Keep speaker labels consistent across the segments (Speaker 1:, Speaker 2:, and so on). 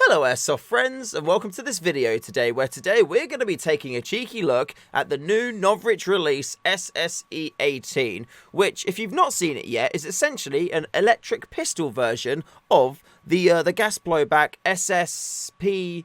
Speaker 1: Hello Airsoft friends, and welcome to this video today, where today we're going to be taking a cheeky look at the new Novritsch release SSE18, which, if you've not seen it yet, is essentially an electric pistol version of the gas blowback SSP18,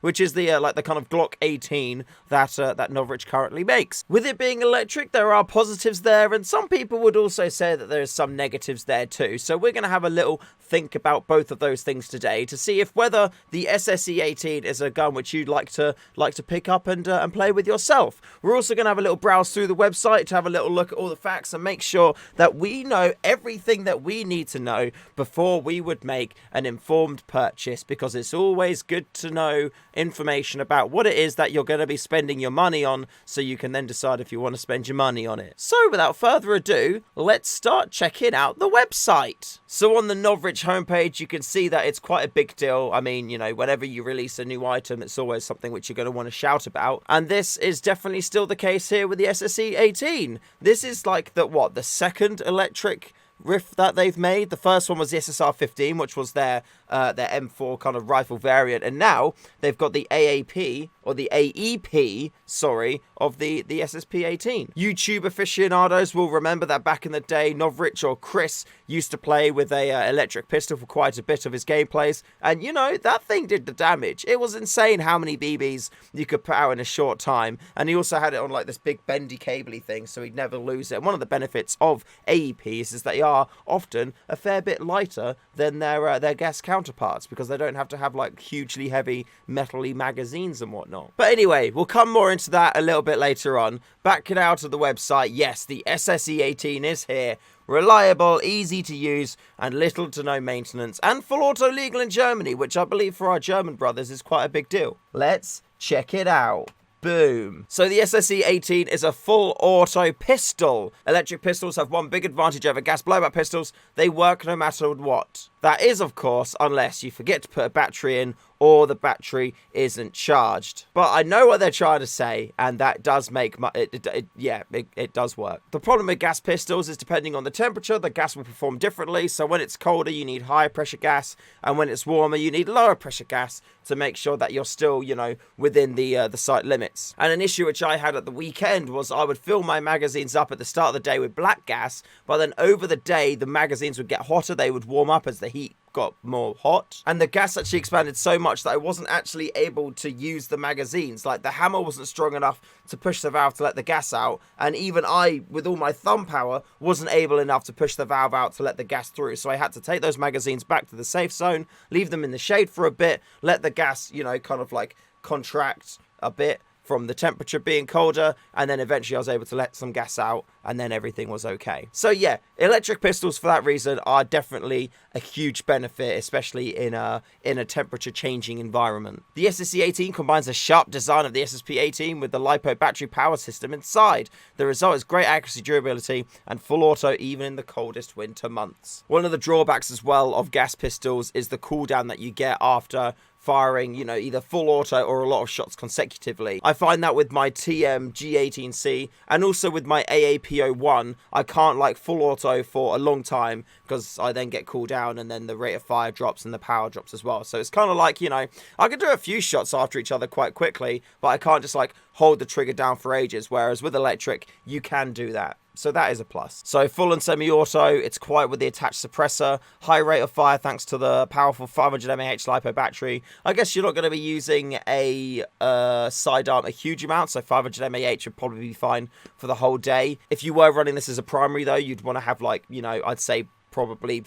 Speaker 1: which is the like the kind of Glock 18 that that Novritsch currently makes. With it being electric, there are positives there, and some people would also say that there's some negatives there too. So we're going to have a little think about both of those things today to see if whether the SSE18 is a gun which you'd like to pick up and play with yourself. We're also going to have a little browse through the website to have a little look at all the facts and make sure that we know everything that we need to know before we would make an informed purchase, because it's always good to know information about what it is that you're going to be spending your money on, so you can then decide if you want to spend your money on it. So without further ado, let's start checking out the website. So on the Novritsch homepage, you can see that it's quite a big deal. I mean, you know, whenever you release a new item, it's always something which you're going to want to shout about, and this is definitely still the case here with the SSE18. This is like the second electric riff that they've made. The first one was the SSR15, which was their M4 kind of rifle variant, and now they've got the AAP, or the AEP, sorry, of the SSP18. YouTube aficionados will remember that back in the day, Novritsch, or Chris, used to play with a electric pistol for quite a bit of his gameplays, and you know, that thing did the damage. It was insane how many BBs you could put out in a short time, and he also had it on like this big bendy cabley thing, so he'd never lose it. And one of the benefits of AEPs is that they are often a fair bit lighter than their gas counterparts, because they don't have to have like hugely heavy metally magazines and whatnot. But anyway, we'll come more into that a little bit later on. Back it out of the website, yes, the SSE18 is here. Reliable, easy to use, and little to no maintenance, and full auto legal in Germany, which I believe for our German brothers is quite a big deal. Let's check it out. Boom. So the SSE18 is a full auto pistol. Electric pistols have one big advantage over gas blowback pistols: they work no matter what. That is, of course, unless you forget to put a battery in or the battery isn't charged. But I know what they're trying to say, and that does make it does work. The problem with gas pistols is, depending on the temperature, the gas will perform differently. So when it's colder, you need higher pressure gas, and when it's warmer, you need lower pressure gas to make sure that you're still, you know, within the site limits. And an issue which I had at the weekend was I would fill my magazines up at the start of the day with black gas, but then over the day the magazines would get hotter. They would warm up as the heat got more hot, and the gas actually expanded so much that I wasn't actually able to use the magazines. Like, the hammer wasn't strong enough to push the valve to let the gas out, and even I, with all my thumb power, wasn't able enough to push the valve out to let the gas through. So I had to take those magazines back to the safe zone, leave them in the shade for a bit, let the gas, you know, kind of like contract a bit from the temperature being colder, and then eventually I was able to let some gas out, and then everything was okay. So yeah, electric pistols for that reason are definitely a huge benefit, especially in a temperature changing environment. The SSE18 combines the sharp design of the SSP18 with the LiPo battery power system inside. The result is great accuracy, durability, and full auto even in the coldest winter months. One of the drawbacks as well of gas pistols is the cooldown that you get after firing, you know, either full auto or a lot of shots consecutively. I find that with my TM G18C and also with my AAP01, I can't like full auto for a long time, because I then get cooled down and then the rate of fire drops and the power drops as well. So it's kind of like, you know, I can do a few shots after each other quite quickly, but I can't just like hold the trigger down for ages, whereas with electric, you can do that. So that is a plus. So full and semi-auto, it's quiet with the attached suppressor, high rate of fire thanks to the powerful 500 mAh LiPo battery. I guess you're not going to be using a sidearm a huge amount, so 500 mAh would probably be fine for the whole day. If you were running this as a primary though, you'd want to have like, you know, I'd say probably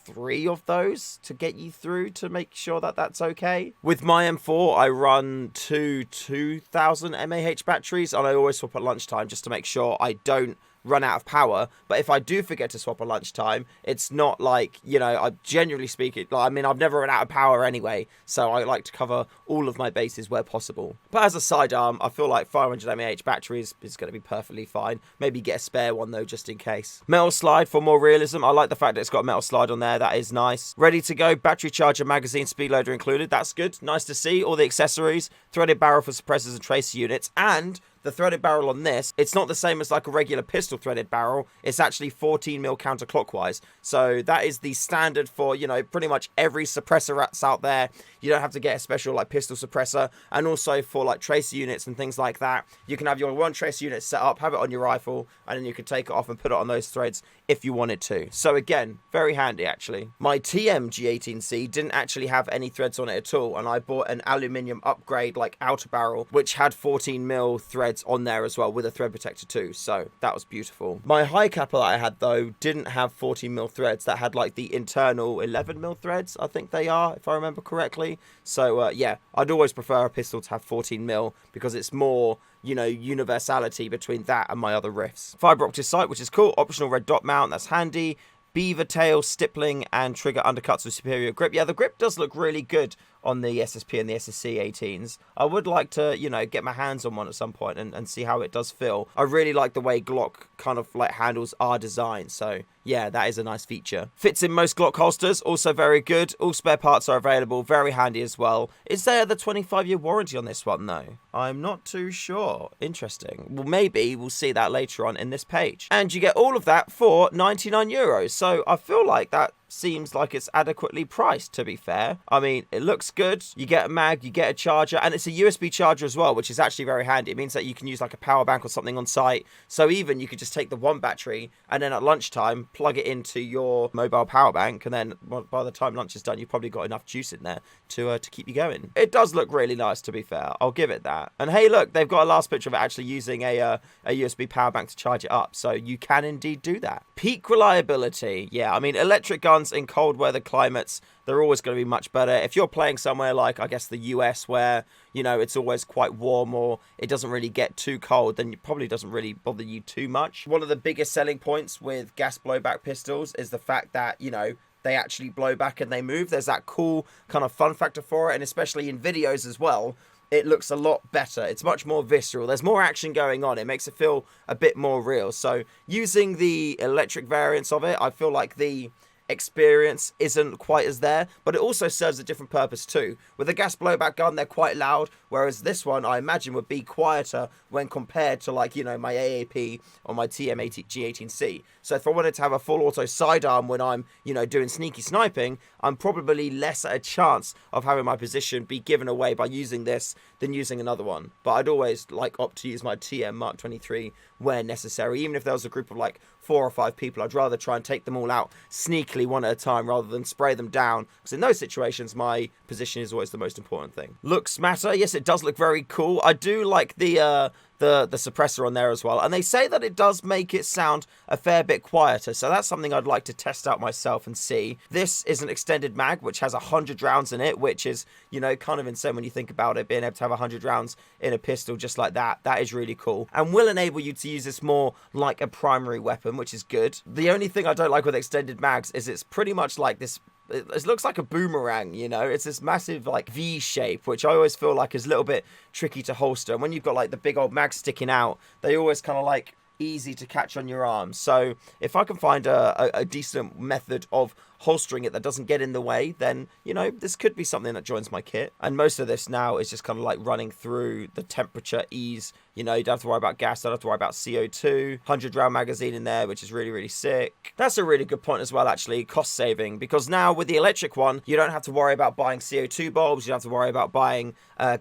Speaker 1: 3 of those to get you through to make sure that that's okay. With my M4, I run 2000 mAh batteries, and I always swap at lunchtime just to make sure I don't run out of power. But if I do forget to swap at lunchtime, it's not like, you know, I generally speaking, like, I mean, I've never run out of power anyway, so I like to cover all of my bases where possible. But as a sidearm, I feel like 500 mAh batteries is going to be perfectly fine. Maybe get a spare one though, just in case. Metal slide for more realism. I like the fact that it's got a metal slide on there. That is nice. Ready to go. Battery charger, magazine, speed loader included. That's good. Nice to see. All the accessories. Threaded barrel for suppressors and tracer units. And the threaded barrel on this, it's not the same as like a regular pistol threaded barrel. It's actually 14mm counterclockwise. So that is the standard for, you know, pretty much every suppressor that's out there. You don't have to get a special like pistol suppressor. And also for like tracer units and things like that, you can have your one tracer unit set up, have it on your rifle, and then you can take it off and put it on those threads if you wanted to. So again, very handy actually. My TM G18C didn't actually have any threads on it at all, and I bought an aluminium upgrade like outer barrel which had 14mm threads on there as well with a thread protector too, so that was beautiful. My high capper that I had though didn't have 14mm threads. That had like the internal 11mm threads, I think they are, if I remember correctly. So yeah, I'd always prefer a pistol to have 14mm because it's more, you know, universality between that and my other riffs. Fiber optic sight, which is cool. Optional red dot mount, that's handy. Beaver tail, stippling, and trigger undercuts with superior grip. Yeah, the grip does look really good on the SSP and the SSE18s. I would like to, you know, get my hands on one at some point and see how it does feel. I really like the way Glock kind of like handles are designed, so yeah, that is a nice feature. Fits in most Glock holsters, also very good. All spare parts are available, very handy as well. Is there the 25-year warranty on this one though? I'm not too sure. Interesting. Well, maybe we'll see that later on in this page. And you get all of that for €99. So I feel like that seems like it's adequately priced, to be fair. I mean, it looks good. You get a mag, you get a charger, and it's a USB charger as well, which is actually very handy. It means that you can use like a power bank or something on site. So even you could just take the one battery and then at lunchtime plug it into your mobile power bank, and then by the time lunch is done, you've probably got enough juice in there to keep you going. It does look really nice, to be fair. I'll give it that. And hey, look, they've got a last picture of it actually using a USB power bank to charge it up. So you can indeed do that. Peak reliability. Yeah, I mean, electric guns in cold weather climates, they're always going to be much better. If you're playing somewhere like, I guess, the US where, you know, it's always quite warm or it doesn't really get too cold, then it probably doesn't really bother you too much. One of the biggest selling points with gas blowback pistols is the fact that, you know, they actually blow back and they move. There's that cool kind of fun factor for it, and especially in videos as well, it looks a lot better. It's much more visceral. There's more action going on. It makes it feel a bit more real. So using the electric variants of it, I feel like the experience isn't quite as there, but it also serves a different purpose too. With a gas blowback gun, they're quite loud, whereas this one I imagine would be quieter when compared to, like, you know, my AAP or my G18C. So if I wanted to have a full auto sidearm when I'm, you know, doing sneaky sniping, I'm probably less at a chance of having my position be given away by using this than using another one. But I'd always like opt to use my TM Mark 23 where necessary. Even if there was a group of like 4 or 5 people, I'd rather try and take them all out sneakily one at a time rather than spray them down, because in those situations my position is always the most important thing. Looks matter. Yes, it does look very cool. I do like the suppressor on there as well, and they say that it does make it sound a fair bit quieter, so that's something I'd like to test out myself and see. This is an extended mag which has 100 rounds in it, which is, you know, kind of insane when you think about it, being able to have 100 rounds in a pistol just like that. That is really cool, and will enable you to use this more like a primary weapon, which is good. The only thing I don't like with extended mags is it's pretty much like this. It looks like a boomerang, you know. It's this massive like V shape, which I always feel like is a little bit tricky to holster. And when you've got like the big old mag sticking out, they always kind of like easy to catch on your arm. So if I can find a decent method of holstering it that doesn't get in the way, then, you know, this could be something that joins my kit. And most of this now is just kind of like running through the temperature ease. You know, you don't have to worry about gas, don't have to worry about CO2. 100 round magazine in there, which is really, really sick. That's a really good point as well, actually, cost saving, because now with the electric one, you don't have to worry about buying CO2 bulbs, you don't have to worry about buying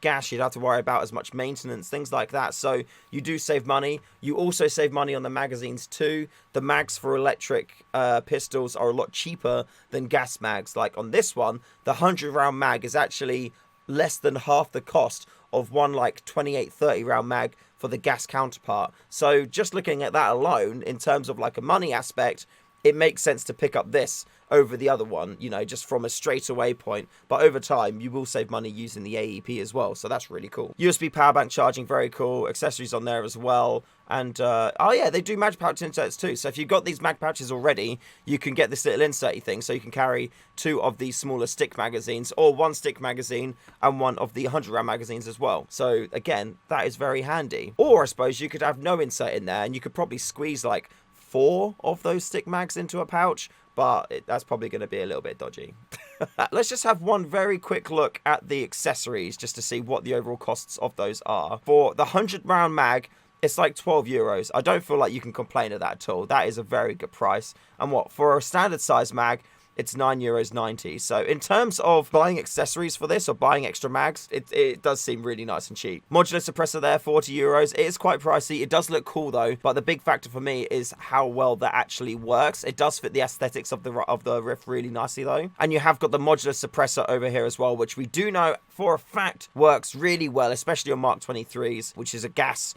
Speaker 1: gas, you don't have to worry about as much maintenance, things like that. So you do save money. You also save money on the magazines too. The mags for electric pistols are a lot cheaper than gas mags. Like on this one, the 100 round mag is actually less than half the cost of one like 28-30 round mag for the gas counterpart. So just looking at that alone, in terms of like a money aspect, it makes sense to pick up this over the other one, you know, just from a straight away point. But over time, you will save money using the AEP as well, so that's really cool. USB power bank charging, very cool. Accessories on there as well. And, oh yeah, they do mag pouch inserts too. So if you've got these mag pouches already, you can get this little inserty thing, so you can carry 2 of these smaller stick magazines, or 1 stick magazine and 1 of the 100 round magazines as well. So again, that is very handy. Or I suppose you could have no insert in there, and you could probably squeeze like 4 of those stick mags into a pouch, but that's probably going to be a little bit dodgy. Let's just have one very quick look at the accessories just to see what the overall costs of those are. For the 100-round mag, it's like €12. I don't feel like you can complain of that at all. That is a very good price. And what, for a standard size mag, it's €9.90. So in terms of buying accessories for this or buying extra mags, it does seem really nice and cheap. Modular suppressor there, €40. It is quite pricey. It does look cool though, but the big factor for me is how well that actually works. It does fit the aesthetics of the riff really nicely though. And you have got the modular suppressor over here as well, which we do know for a fact works really well, especially on Mark 23s, which is a gas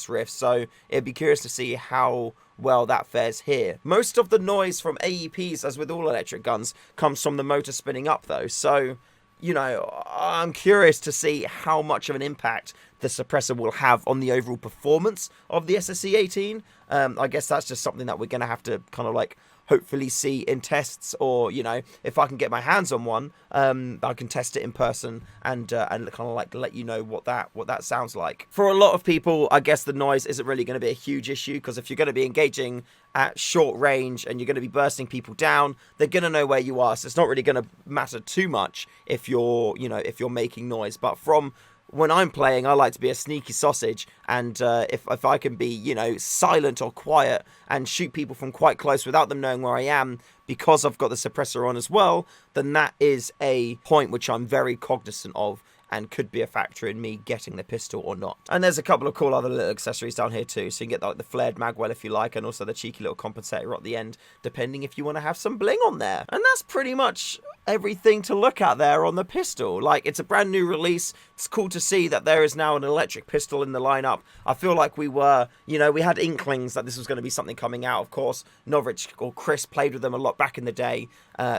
Speaker 1: riff. So it'd be curious to see how well that fares here. Most of the noise from AEPs, as with all electric guns, comes from the motor spinning up though. So, you know, I'm curious to see how much of an impact the suppressor will have on the overall performance of the SSE18. I guess that's just something that we're going to have to kind of like hopefully see in tests, or, you know, if I can get my hands on one, I can test it in person and kind of like let you know what that sounds like. For a lot of people, I guess the noise isn't really going to be a huge issue, because if you're going to be engaging at short range and you're going to be bursting people down, they're going to know where you are, so it's not really going to matter too much if you're, you know, if you're making noise. But from when I'm playing, I like to be a sneaky sausage, and if I can be, you know, silent or quiet and shoot people from quite close without them knowing where I am, because I've got the suppressor on as well, then that is a point which I'm very cognizant of and could be a factor in me getting the pistol or not. And there's a couple of cool other little accessories down here too, so you can get like the flared magwell if you like, and also the cheeky little compensator at the end, depending if you want to have some bling on there. And that's pretty much everything to look at there on the pistol. Like, it's a brand new release. It's cool to see that there is now an electric pistol in the lineup. I feel like we were, you know, we had inklings that this was going to be something coming out. Of course, Novritsch or Chris played with them a lot back in the day,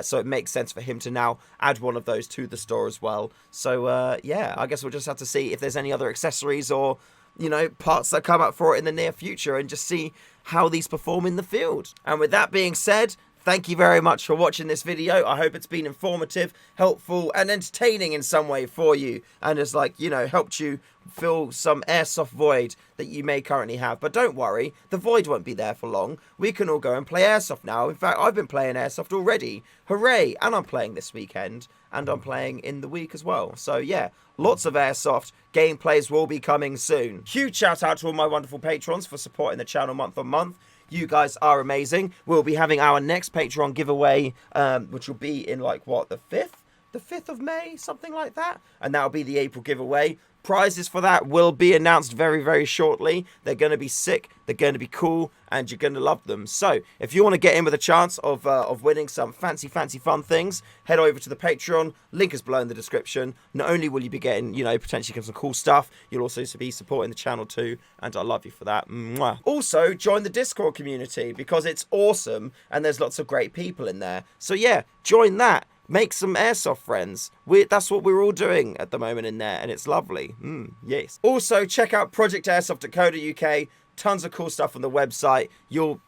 Speaker 1: so it makes sense for him to now add one of those to the store as well. So yeah, I guess we'll just have to see if there's any other accessories or, you know, parts that come up for it in the near future, and just see how these perform in the field. And with that being said, thank you very much for watching this video. I hope it's been informative, helpful, and entertaining in some way for you, and has, like, you know, helped you fill some airsoft void that you may currently have. But don't worry, the void won't be there for long. We can all go and play airsoft now. In fact, I've been playing airsoft already. Hooray! And I'm playing this weekend, and I'm playing in the week as well. So yeah, lots of airsoft gameplays will be coming soon. Huge shout out to all my wonderful patrons for supporting the channel month on month. You guys are amazing. We'll be having our next Patreon giveaway, which will be in, like, what, the 5th? The 5th of May? Something like that. And that'll be the April giveaway. Prizes for that will be announced very, very shortly. They're going to be sick, they're going to be cool, and you're going to love them. So, if you want to get in with a chance of winning some fancy fun things, head over to the Patreon. Link is below in the description. Not only will you be getting, you know, potentially some cool stuff, you'll also be supporting the channel too, and I love you for that. Mwah. Also, join the Discord community, because it's awesome, and there's lots of great people in there. So yeah, join that. Make some airsoft friends. That's what we're all doing at the moment in there, and it's lovely. Yes. Also, check out projectairsoft.co.uk. Tons of cool stuff on the website. You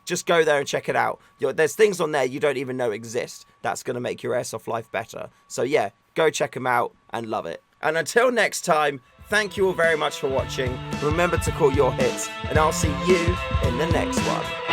Speaker 1: just go there and check it out. There's things on there you don't even know exist. That's going to make your airsoft life better. So yeah, go check them out and love it. And until next time, thank you all very much for watching. Remember to call your hits, and I'll see you in the next one.